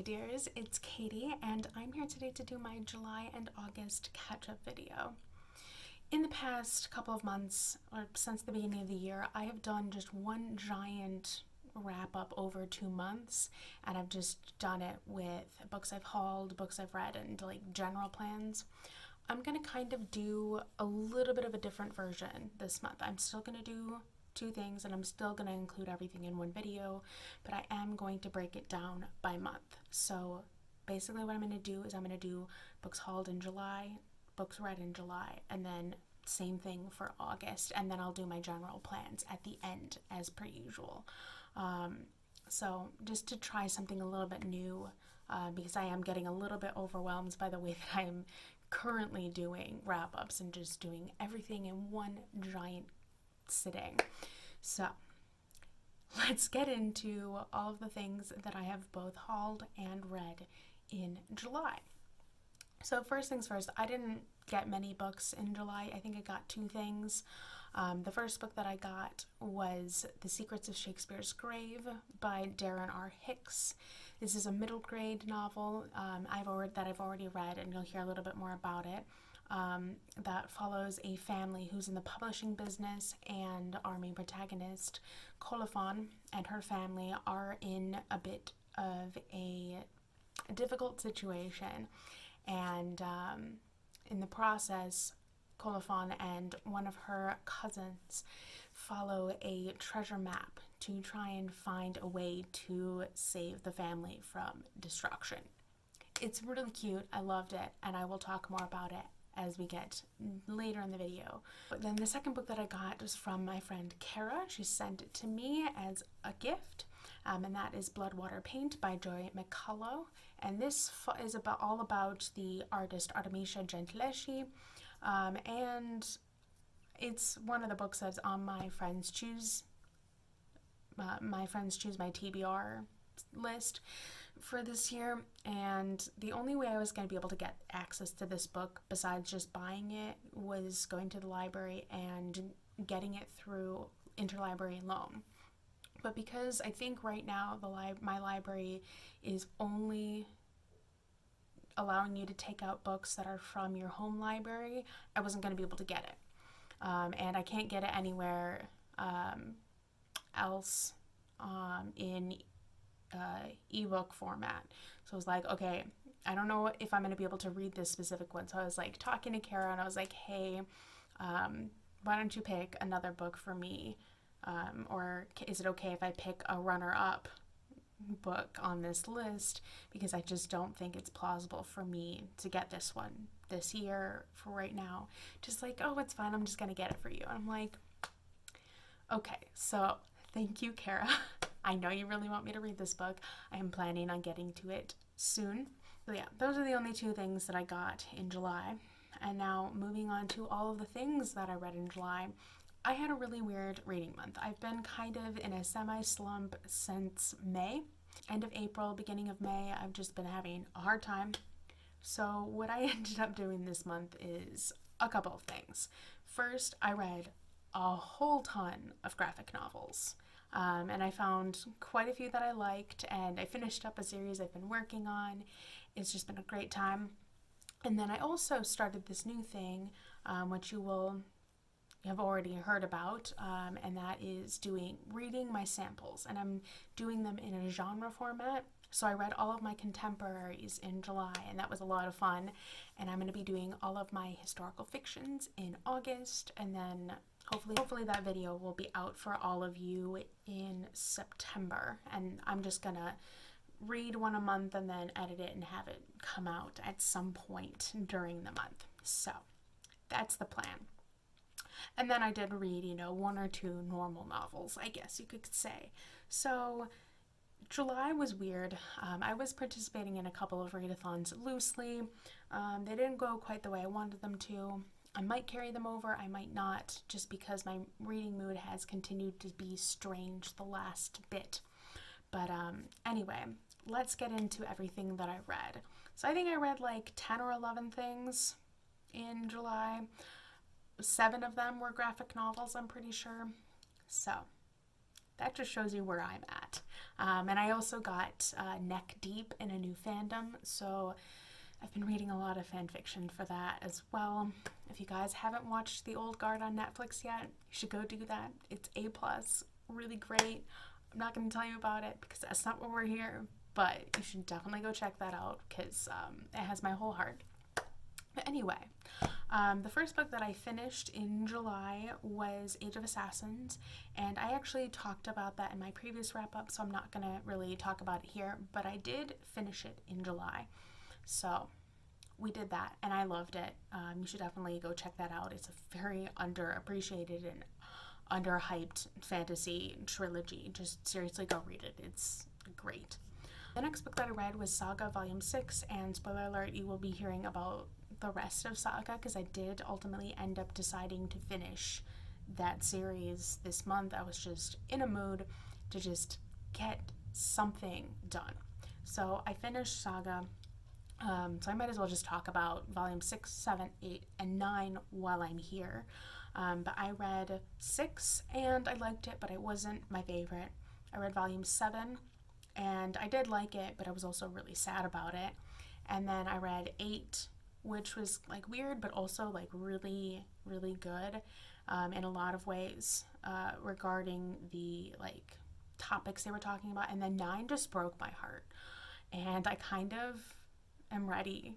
dears, it's Katie, and I'm here today to do my July and August catch-up video. In the past couple of months, or since the beginning of the year, I have done just one giant wrap-up over 2 months, and I've just done it with books I've hauled, books I've read, and like general plans. I'm going to kind of do a little bit of a different version this month. I'm still going to do 2 things, and I'm still going to include everything in one video, but I am going to break it down by month. So basically what I'm going to do is I'm going to do books hauled in July, books read in July, and then same thing for August, and then I'll do my general plans at the end as per usual. So just to try something a little bit new, because I am getting a little bit overwhelmed by the way that I am currently doing wrap-ups and just doing everything in one giant sitting. So let's get into all of the things that I have both hauled and read in July. So first things first, I didn't get many books in July. I think I got 2 things. The first book that I got was The Secrets of Shakespeare's Grave by Darren R. Hicks. This is a middle grade novel I've already read, and you'll hear a little bit more about it. That follows a family who's in the publishing business, and our main protagonist, Colophon, and her family are in a bit of a difficult situation. And in the process, Colophon and one of her cousins follow a treasure map to try and find a way to save the family from destruction. It's really cute. I loved it, and I will talk more about it as we get later in the video. But then the second book that I got was from my friend Kara. She sent it to me as a gift, and that is Blood, Water, Paint by Joy McCullough. And this is all about the artist Artemisia Gentileschi, and it's one of the books that's on my Friends Choose my TBR list for this year. And the only way I was going to be able to get access to this book besides just buying it was going to the library and getting it through interlibrary loan. But because I think right now my library is only allowing you to take out books that are from your home library, I wasn't going to be able to get it. And I can't get it anywhere else in ebook format. So I was like, okay, I don't know if I'm going to be able to read this specific one. So I was like talking to Kara, and I was like, hey, why don't you pick another book for me? Or is it okay if I pick a runner-up book on this list, because I just don't think it's plausible for me to get this one this year for right now. Just like, oh, it's fine, I'm just gonna get it for you. And I'm like, okay, so thank you, Kara. I know you really want me to read this book. I am planning on getting to it soon. But yeah, those are the only 2 things that I got in July. And now moving on to all of the things that I read in July. I had a really weird reading month. I've been kind of in a semi-slump since May. End of April, beginning of May, I've just been having a hard time. So what I ended up doing this month is a couple of things. First, I read a whole ton of graphic novels. And I found quite a few that I liked, and I finished up a series I've been working on. It's just been a great time. And then I also started this new thing, which you have already heard about, and that is reading my samples, and I'm doing them in a genre format. So I read all of my contemporaries in July, and that was a lot of fun. And I'm going to be doing all of my historical fictions in August, and then hopefully that video will be out for all of you in September. And I'm just going to read one a month and then edit it and have it come out at some point during the month. So that's the plan. And then I did read, 1 or 2 normal novels, I guess you could say. So July was weird. I was participating in a couple of readathons loosely. They didn't go quite the way I wanted them to. I might carry them over, I might not, just because my reading mood has continued to be strange the last bit. But anyway, let's get into everything that I read. So I think I read like 10 or 11 things in July. 7 of them were graphic novels, I'm pretty sure. So that just shows you where I'm at. And I also got neck deep in a new fandom, so I've been reading a lot of fan fiction for that as well. If you guys haven't watched The Old Guard on Netflix yet, you should go do that. It's A+, really great. I'm not going to tell you about it because that's not why we're here, but you should definitely go check that out because it has my whole heart. But anyway, the first book that I finished in July was Age of Assassins, and I actually talked about that in my previous wrap-up, so I'm not going to really talk about it here, but I did finish it in July. So we did that, and I loved it. You should definitely go check that out. It's a very underappreciated and underhyped fantasy trilogy. Just seriously go read it. It's great. The next book that I read was Saga Volume 6, and spoiler alert, you will be hearing about the rest of Saga because I did ultimately end up deciding to finish that series this month. I was just in a mood to just get something done. So I finished Saga. So I might as well just talk about Volume 6, 7, 8, and 9 while I'm here. But I read 6 and I liked it, but it wasn't my favorite. I read Volume 7 and I did like it, but I was also really sad about it. And then I read 8, which was like weird, but also like really, really good in a lot of ways regarding the like topics they were talking about. And then 9 just broke my heart. And I kind of am ready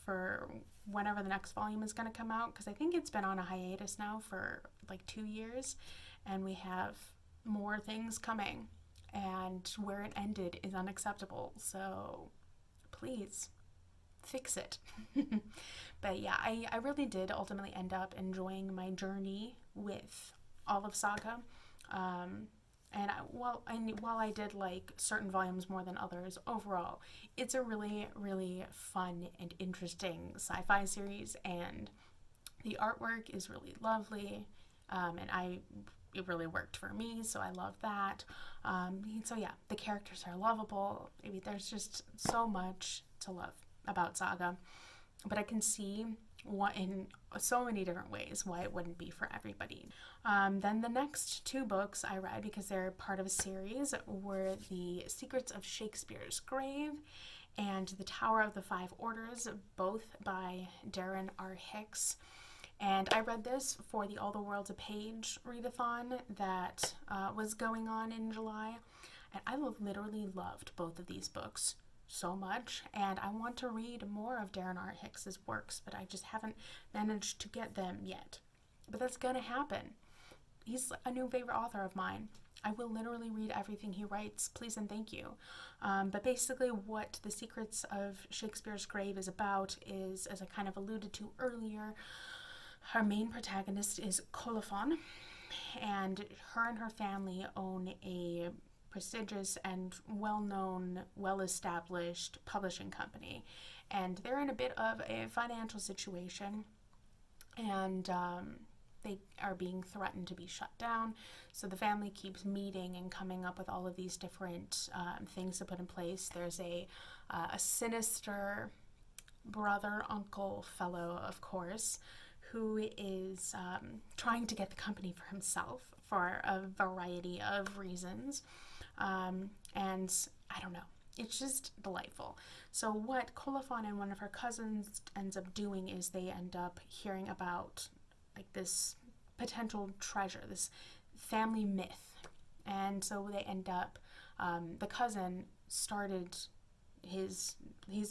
for whenever the next volume is going to come out, because I think it's been on a hiatus now for like 2 years, and we have more things coming, and where it ended is unacceptable, so please fix it. But yeah, I really did ultimately end up enjoying my journey with all of Saga. And while I did like certain volumes more than others, overall, it's a really, really fun and interesting sci-fi series, and the artwork is really lovely, and it really worked for me, so I love that. So yeah, the characters are lovable. I mean, there's just so much to love about Saga, but I can see in so many different ways why it wouldn't be for everybody. Then the next 2 books I read, because they're part of a series, were The Secrets of Shakespeare's Grave and The Tower of the Five Orders, both by Darren R. Hicks. And I read this for the All the World's a Page readathon that was going on in July, and I literally loved both of these books so much, and I want to read more of Darren R. Hicks's works, but I just haven't managed to get them yet. But that's gonna happen. He's a new favorite author of mine. I will literally read everything he writes, please and thank you. But basically what The Secrets of Shakespeare's Grave is about is, as I kind of alluded to earlier, our main protagonist is Colophon, and her family own a prestigious and well-known, well-established publishing company, and they're in a bit of a financial situation, and they are being threatened to be shut down. So the family keeps meeting and coming up with all of these different things to put in place. There's a sinister brother, uncle, fellow, of course, who is trying to get the company for himself for a variety of reasons. And I don't know, it's just delightful. So what Colophon and one of her cousins ends up doing is they end up hearing about like this potential treasure, this family myth. And so they end up, the cousin started he's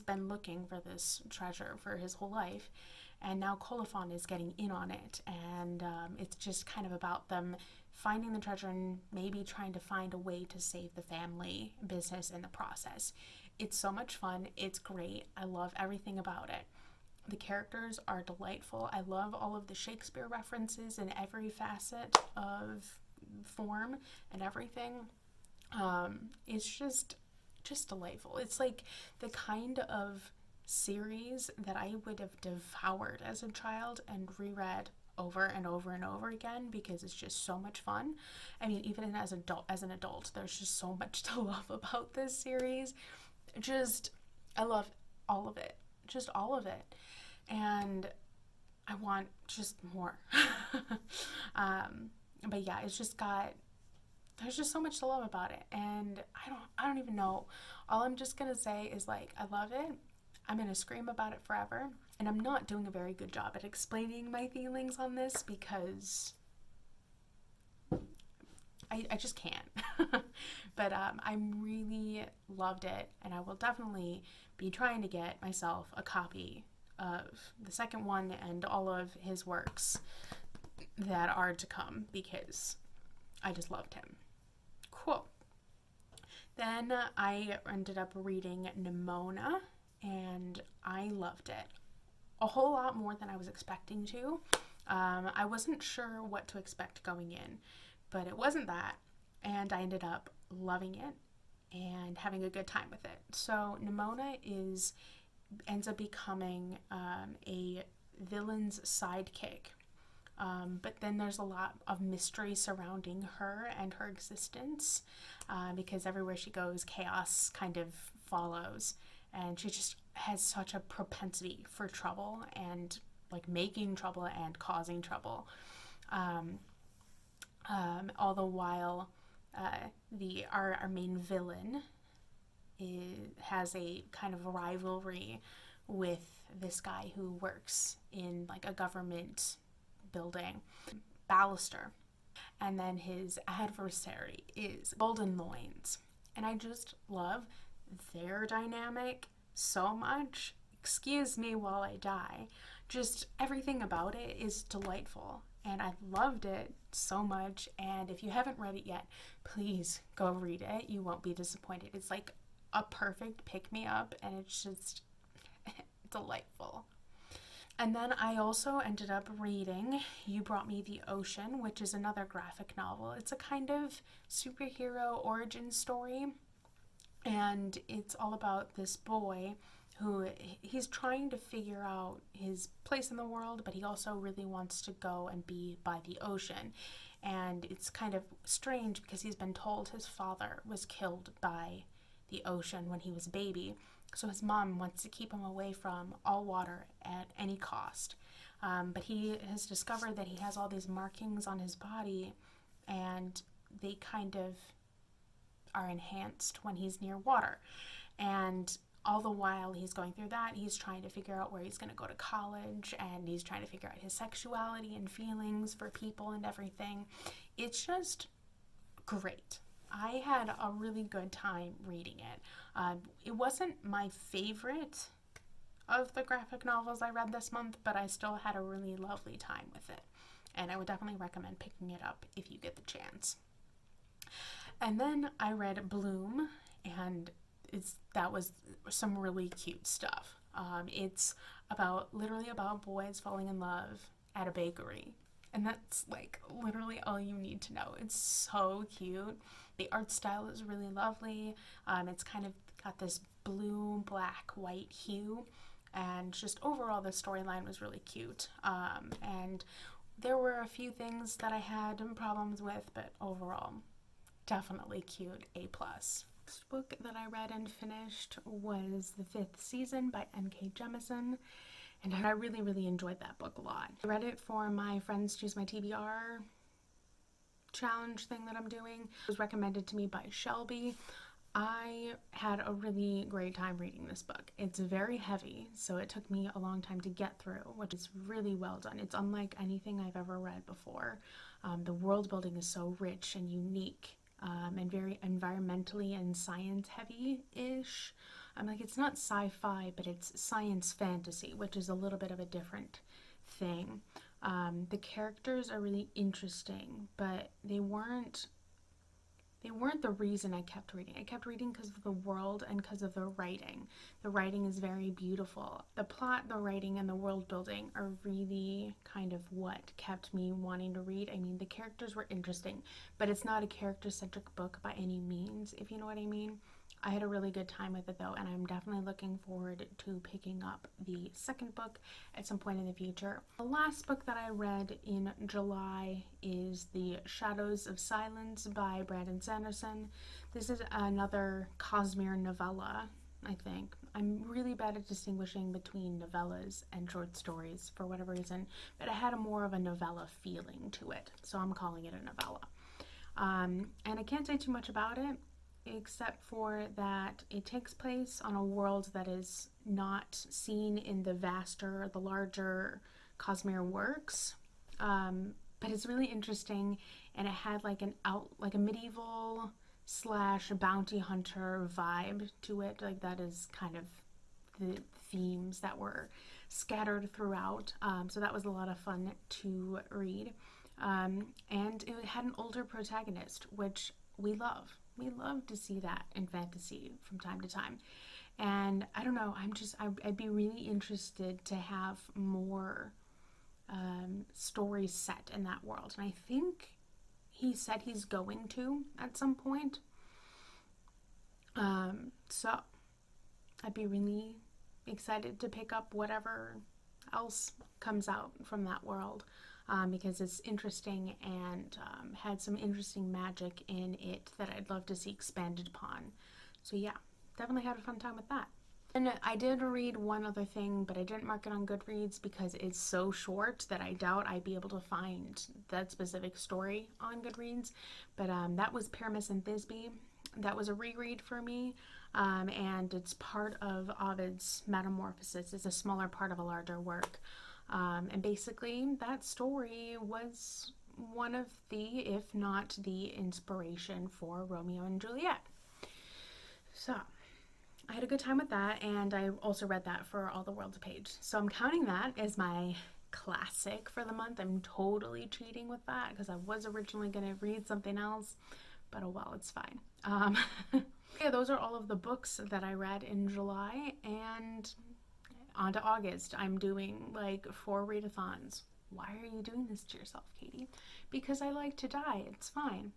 been looking for this treasure for his whole life, and now Colophon is getting in on it, and it's just kind of about them finding the treasure and maybe trying to find a way to save the family business in the process. It's so much fun. It's great. I love everything about it. The characters are delightful. I love all of the Shakespeare references in every facet of form and everything. It's just delightful. It's like the kind of series that I would have devoured as a child and reread over and over and over again because it's just so much fun. I mean, even as an adult, there's just so much to love about this series. I love all of it. Just all of it. And I want just more. But yeah, it's just got there's just so much to love about it, and I don't even know. All I'm just gonna say is, like, I love it. I'm gonna scream about it forever, and I'm not doing a very good job at explaining my feelings on this because I just can't. But I really loved it, and I will definitely be trying to get myself a copy of the second one and all of his works that are to come because I just loved him. Cool. Then I ended up reading Nimona, and I loved it a whole lot more than I was expecting to. I wasn't sure what to expect going in, but it wasn't that, and I ended up loving it and having a good time with it. So Nimona ends up becoming a villain's sidekick. But then there's a lot of mystery surrounding her and her existence because everywhere she goes, chaos kind of follows. And she just has such a propensity for trouble and like making trouble and causing trouble. All the while, our main villain has a kind of rivalry with this guy who works in like a government building, Ballister, and then his adversary is Golden Loins, and I just love their dynamic so much. Excuse me while I die. Just everything about it is delightful, and I loved it so much. And if you haven't read it yet, please go read it. You won't be disappointed. It's like a perfect pick-me-up, and it's just delightful. And then I also ended up reading You Brought Me the Ocean, which is another graphic novel. It's a kind of superhero origin story, and it's all about this boy who he's trying to figure out his place in the world, but he also really wants to go and be by the ocean. And it's kind of strange because he's been told his father was killed by the ocean when he was a baby. So his mom wants to keep him away from all water at any cost. But he has discovered that he has all these markings on his body, and they kind of are enhanced when he's near water. And all the while he's going through that, he's trying to figure out where he's going to go to college, and he's trying to figure out his sexuality and feelings for people and everything. It's just great. I had a really good time reading it. It wasn't my favorite of the graphic novels I read this month, but I still had a really lovely time with it. And I would definitely recommend picking it up if you get the chance. And then I read Bloom, and that was some really cute stuff. It's literally about boys falling in love at a bakery. And that's like literally all you need to know. It's so cute. The art style is really lovely. It's kind of got this blue, black, white hue. And just overall the storyline was really cute. And there were a few things that I had problems with, but overall, definitely cute. A+. Next book that I read and finished was The Fifth Season by N.K. Jemisin. And I really, really enjoyed that book a lot. I read it for my Friends Choose My TBR challenge thing that I'm doing. It was recommended to me by Shelby. I had a really great time reading this book. It's very heavy, so it took me a long time to get through, which is really well done. It's unlike anything I've ever read before. The world building is so rich and unique, and very environmentally and science heavy-ish. It's not sci-fi, but it's science fantasy, which is a little bit of a different thing. The characters are really interesting, but they weren't the reason I kept reading. I kept reading because of the world and because of the writing. The writing is very beautiful. The plot, the writing, and the world building are really kind of what kept me wanting to read. The characters were interesting, but it's not a character-centric book by any means, if you know what I mean. I had a really good time with it though, and I'm definitely looking forward to picking up the second book at some point in the future. The last book that I read in July is The Shadows of Silence by Brandon Sanderson. This is another Cosmere novella, I think. I'm really bad at distinguishing between novellas and short stories for whatever reason, but it had more of a novella feeling to it, so I'm calling it a novella. And I can't say too much about it, except for that it takes place on a world that is not seen in the vaster, the larger Cosmere works. But it's really interesting, and it had like a medieval slash bounty hunter vibe to it. Like that is kind of the themes that were scattered throughout. So that was a lot of fun to read. And it had an older protagonist, which we love. We love to see that in fantasy from time to time. And I don't know, I'd be really interested to have more stories set in that world. And I think he said he's going to at some point. So I'd be really excited to pick up whatever else comes out from that world, because it's interesting and had some interesting magic in it that I'd love to see expanded upon. So yeah, definitely had a fun time with that. And I did read one other thing, but I didn't mark it on Goodreads because it's so short that I doubt I'd be able to find that specific story on Goodreads. But that was Pyramus and Thisbe. That was a reread for me, and it's part of Ovid's Metamorphosis. It's a smaller part of a larger work. And basically, that story was one of the, if not the inspiration for Romeo and Juliet. So I had a good time with that, and I also read that for All the World's Page. So I'm counting that as my classic for the month. I'm totally cheating with that because I was originally going to read something else, but oh well, it's fine. Yeah, those are all of the books that I read in July, and on to August. I'm doing like 4 readathons. Why are you doing this to yourself, Katie? Because I like to die. It's fine.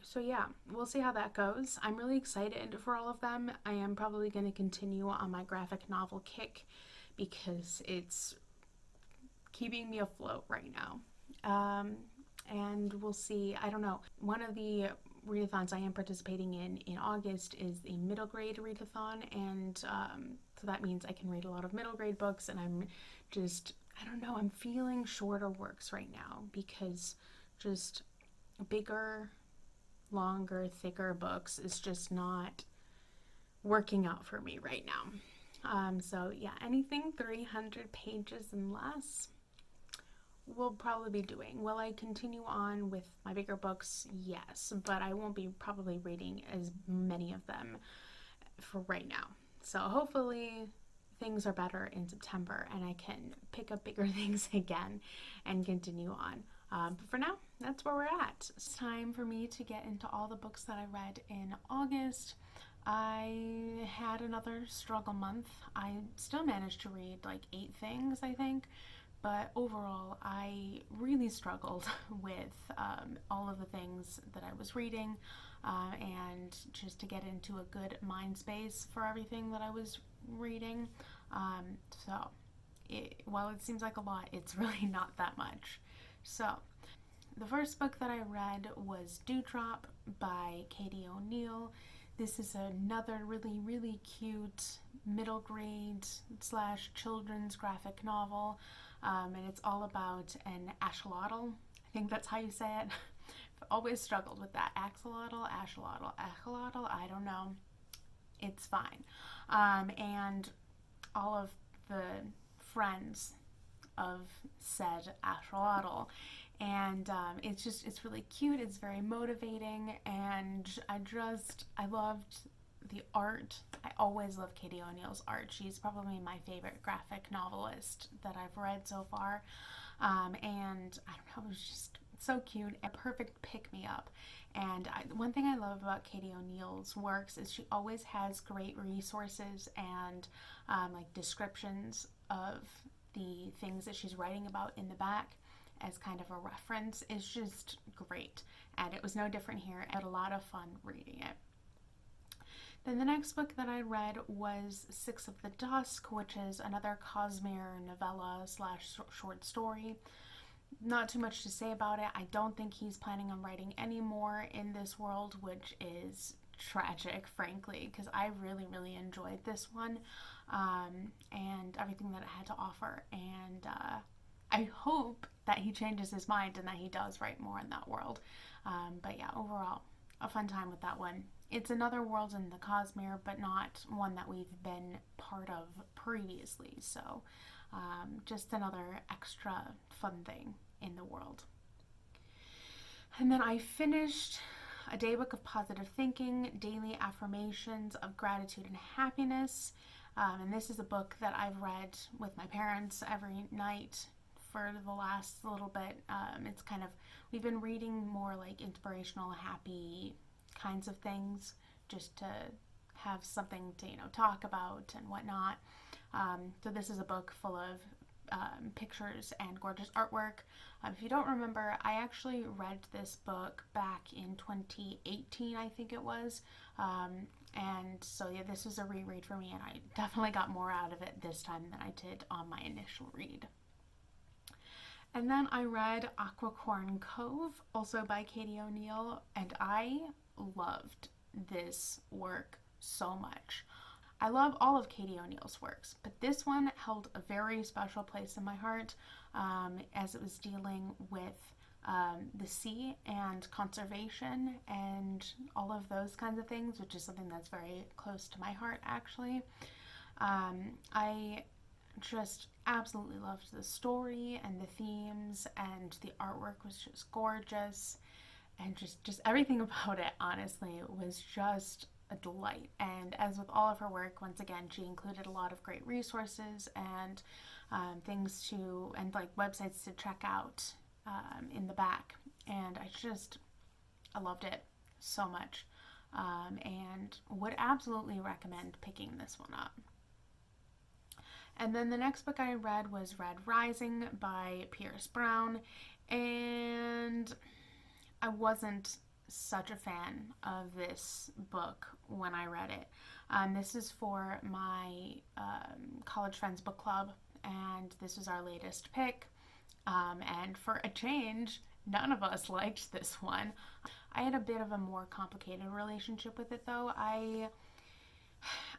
So yeah, we'll see how that goes. I'm really excited for all of them. I am probably going to continue on my graphic novel kick because it's keeping me afloat right now. And we'll see. I don't know. One of the readathons I am participating in August is the middle grade readathon, and so that means I can read a lot of middle grade books, and I don't know, I'm feeling shorter works right now because just bigger, longer, thicker books is just not working out for me right now. So yeah, anything 300 pages and less we'll probably be doing. Will I continue on with my bigger books? Yes, but I won't be probably reading as many of them for right now. So hopefully things are better in September and I can pick up bigger things again and continue on. But for now, that's where we're at. It's time for me to get into all the books that I read in August. I had another struggle month. I still managed to read like 8 things, I think. But overall, I really struggled with all of the things that I was reading, and just to get into a good mind space for everything that I was reading. While it seems like a lot, it's really not that much. So, the first book that I read was Dewdrop by Katie O'Neill. This is another really, really cute middle grade / children's graphic novel. And it's all about an axolotl. I think that's how you say it. I've always struggled with that. Axolotl, I don't know. It's fine. And all of the friends of said axolotl. And it's really cute. It's very motivating. And I loved the art. I always love Katie O'Neill's art. She's probably my favorite graphic novelist that I've read so far. And I don't know, it was just so cute, a perfect pick-me-up. And one thing I love about Katie O'Neill's works is she always has great resources and like descriptions of the things that she's writing about in the back as kind of a reference. Is just great. And it was no different here. I had a lot of fun reading it. Then the next book that I read was Six of the Dusk, which is another Cosmere novella / short story. Not too much to say about it. I don't think he's planning on writing any more in this world, which is tragic, frankly, because I really, really enjoyed this one, and everything that it had to offer. And I hope that he changes his mind and that he does write more in that world. But yeah, overall, a fun time with that one. It's another world in the Cosmere, but not one that we've been part of previously. So just another extra fun thing in the world. And then I finished A Daybook of Positive Thinking, Daily Affirmations of Gratitude and Happiness. And this is a book that I've read with my parents every night for the last little bit. It's kind of, we've been reading more like inspirational, happy kinds of things just to have something to, talk about and whatnot. So this is a book full of pictures and gorgeous artwork. If you don't remember, I actually read this book back in 2018, I think it was. And so yeah, this was a reread for me, and I definitely got more out of it this time than I did on my initial read. And then I read Aquacorn Cove, also by Katie O'Neill, and I loved this work so much. I love all of Katie O'Neill's works, but this one held a very special place in my heart as it was dealing with the sea and conservation and all of those kinds of things, which is something that's very close to my heart, actually. I just absolutely loved the story and the themes, and the artwork was just gorgeous, and just everything about it, honestly, was just a delight. And as with all of her work, once again, she included a lot of great resources and things to, and like websites to check out in the back. And I loved it so much, and would absolutely recommend picking this one up. And then the next book I read was Red Rising by Pierce Brown, and I wasn't such a fan of this book when I read it. This is for my college friends book club, and this was our latest pick. And for a change, none of us liked this one. I had a bit of a more complicated relationship with it, though. I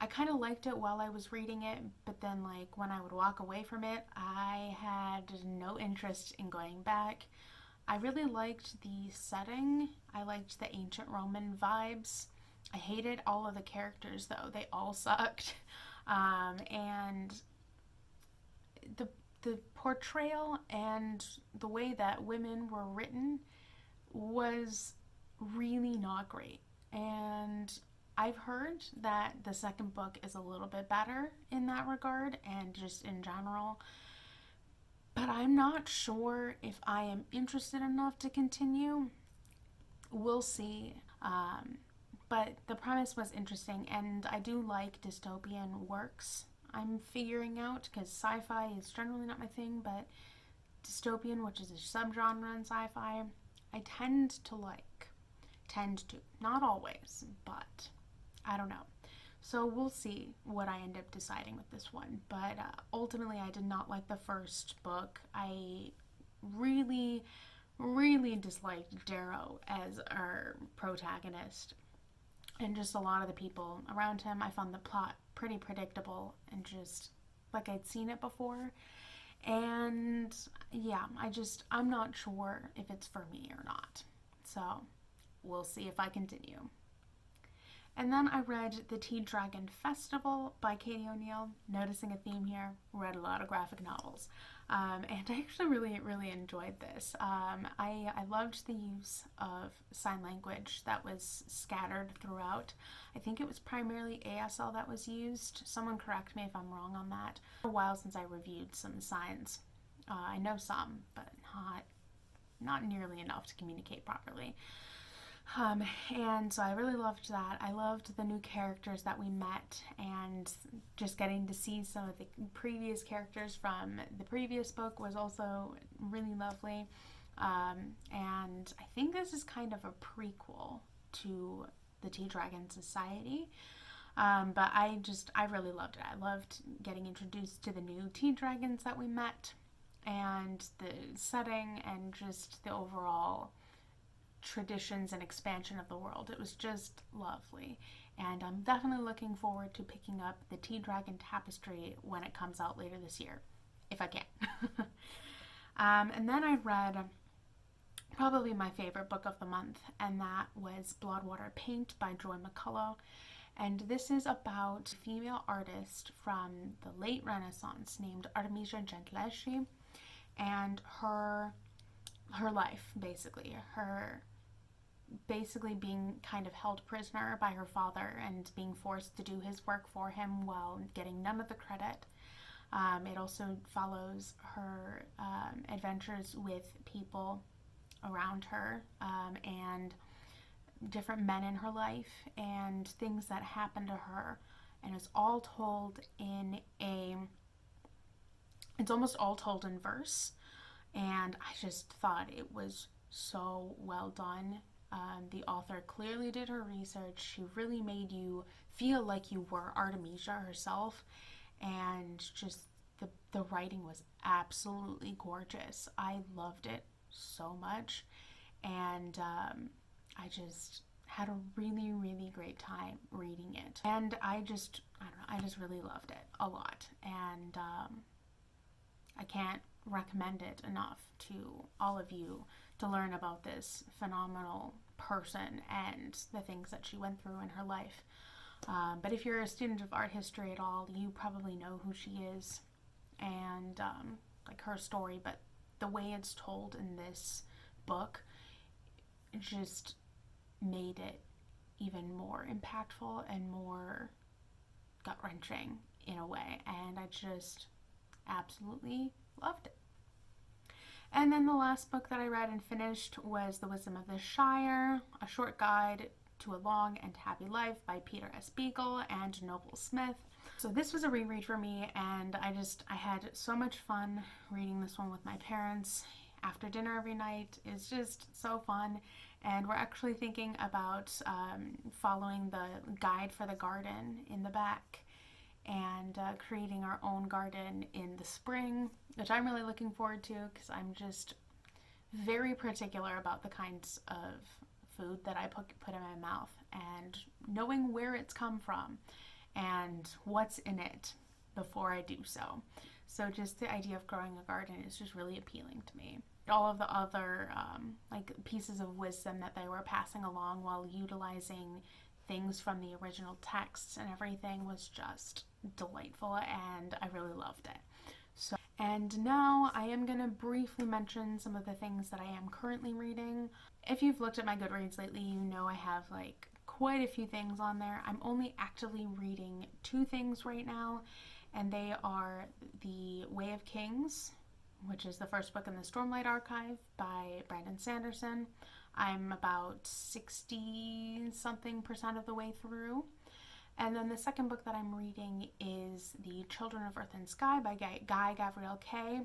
kind of liked it while I was reading it, but then like when I would walk away from it, I had no interest in going back. I really liked the setting. I liked the ancient Roman vibes. I hated all of the characters, though. They all sucked. And the portrayal and the way that women were written was really not great. And I've heard that the second book is a little bit better in that regard, and just in general. But I'm not sure if I am interested enough to continue. We'll see. But the premise was interesting, and I do like dystopian works. I'm figuring out, because sci-fi is generally not my thing, but dystopian, which is a subgenre in sci-fi, I tend to like. Not always, but I don't know. So we'll see what I end up deciding with this one. But ultimately, I did not like the first book. I really, really disliked Darrow as our protagonist. And just a lot of the people around him. I found the plot pretty predictable and just like I'd seen it before. And yeah, I'm not sure if it's for me or not. So we'll see if I continue. And then I read The Tea Dragon Festival by Katie O'Neill. Noticing a theme here, read a lot of graphic novels. And I actually really, really enjoyed this. I loved the use of sign language that was scattered throughout. I think it was primarily ASL that was used. Someone correct me if I'm wrong on that. It's been a while since I reviewed some signs. I know some, but not nearly enough to communicate properly. And so I really loved that. I loved the new characters that we met, and just getting to see some of the previous characters from the previous book was also really lovely. And I think this is kind of a prequel to the Tea Dragon Society. But I really loved it. I loved getting introduced to the new tea dragons that we met, and the setting, and just the overall traditions and expansion of the world. It was just lovely, and I'm definitely looking forward to picking up the Tea Dragon Tapestry when it comes out later this year, if I can. And then I read probably my favorite book of the month, and that was Blood, Water, Paint by Joy McCullough. And this is about a female artist from the late Renaissance named Artemisia Gentileschi, and her life, her basically being kind of held prisoner by her father and being forced to do his work for him while getting none of the credit. It also follows her adventures with people around her, and different men in her life and things that happened to her, and it's almost all told in verse, and I just thought it was so well done. The author clearly did her research. She really made you feel like you were Artemisia herself, and just the writing was absolutely gorgeous. I loved it so much, and I just had a really, really great time reading it. And I just really loved it a lot. And I can't recommend it enough to all of you to learn about this phenomenal person and the things that she went through in her life. But if you're a student of art history at all, you probably know who she is and like her story, but the way it's told in this book just made it even more impactful and more gut-wrenching in a way, and I just absolutely loved it. And then the last book that I read and finished was The Wisdom of the Shire, a short guide to a long and happy life by Peter S. Beagle and Noble Smith. So this was a reread for me, and I had so much fun reading this one with my parents. After dinner every night is just so fun, and we're actually thinking about following the guide for the garden in the back and creating our own garden in the spring, which I'm really looking forward to because I'm just very particular about the kinds of food that I put in my mouth and knowing where it's come from and what's in it before I do so. So just the idea of growing a garden is just really appealing to me. All of the other like pieces of wisdom that they were passing along while utilizing things from the original texts and everything was just delightful, and I really loved it. So, and now I am going to briefly mention some of the things that I am currently reading. If you've looked at my Goodreads lately, you know I have like quite a few things on there. I'm only actively reading 2 things right now, and they are The Way of Kings, which is the first book in the Stormlight Archive by Brandon Sanderson. I'm about 60-something% of the way through. And then the second book that I'm reading is The Children of Earth and Sky by Guy Gavriel Kay.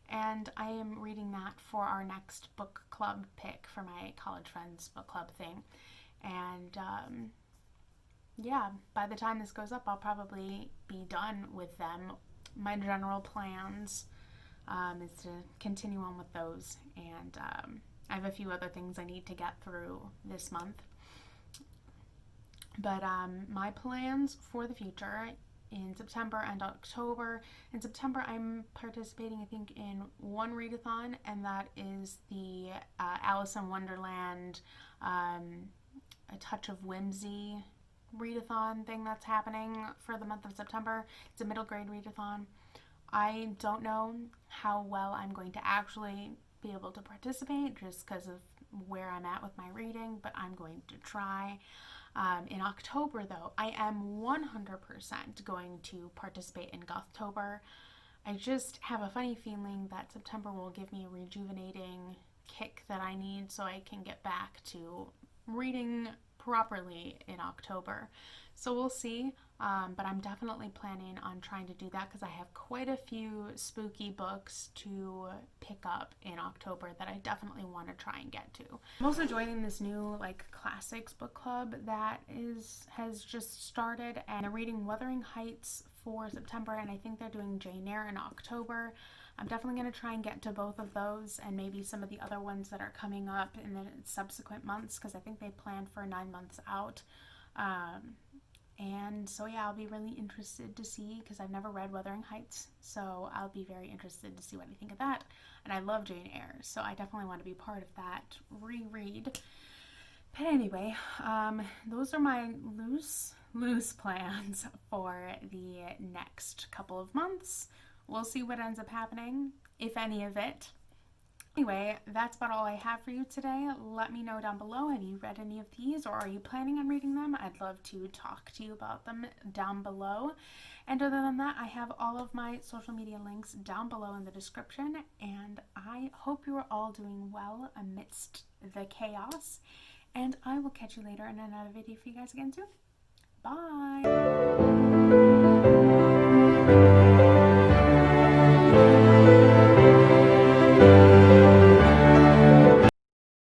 And I am reading that for our next book club pick for my college friends book club thing. And yeah, by the time this goes up, I'll probably be done with them. My general plans is to continue on with those, and I have a few other things I need to get through this month. But my plans for the future in September and October. In September, I'm participating, I think, in one readathon, and that is the Alice in Wonderland, A Touch of Whimsy readathon thing that's happening for the month of September. It's a middle grade readathon. I don't know how well I'm going to actually be able to participate just because of where I'm at with my reading, but I'm going to try. In October, though, I am 100% going to participate in Gothtober. I just have a funny feeling that September will give me a rejuvenating kick that I need so I can get back to reading properly in October. So we'll see, but I'm definitely planning on trying to do that because I have quite a few spooky books to pick up in October that I definitely want to try and get to. I'm also joining this new like classics book club that has just started, and they're reading Wuthering Heights for September, and I think they're doing Jane Eyre in October. I'm definitely going to try and get to both of those and maybe some of the other ones that are coming up in the subsequent months because I think they planned for 9 months out. And so yeah, I'll be really interested to see, because I've never read Wuthering Heights, so I'll be very interested to see what I think of that. And I love Jane Eyre, so I definitely want to be part of that reread. But anyway, those are my loose plans for the next couple of months. We'll see what ends up happening, if any of it. Anyway, that's about all I have for you today. Let me know down below, have you read any of these, or are you planning on reading them? I'd love to talk to you about them down below. And other than that, I have all of my social media links down below in the description, and I hope you are all doing well amidst the chaos. And I will catch you later in another video for you guys again too. Bye!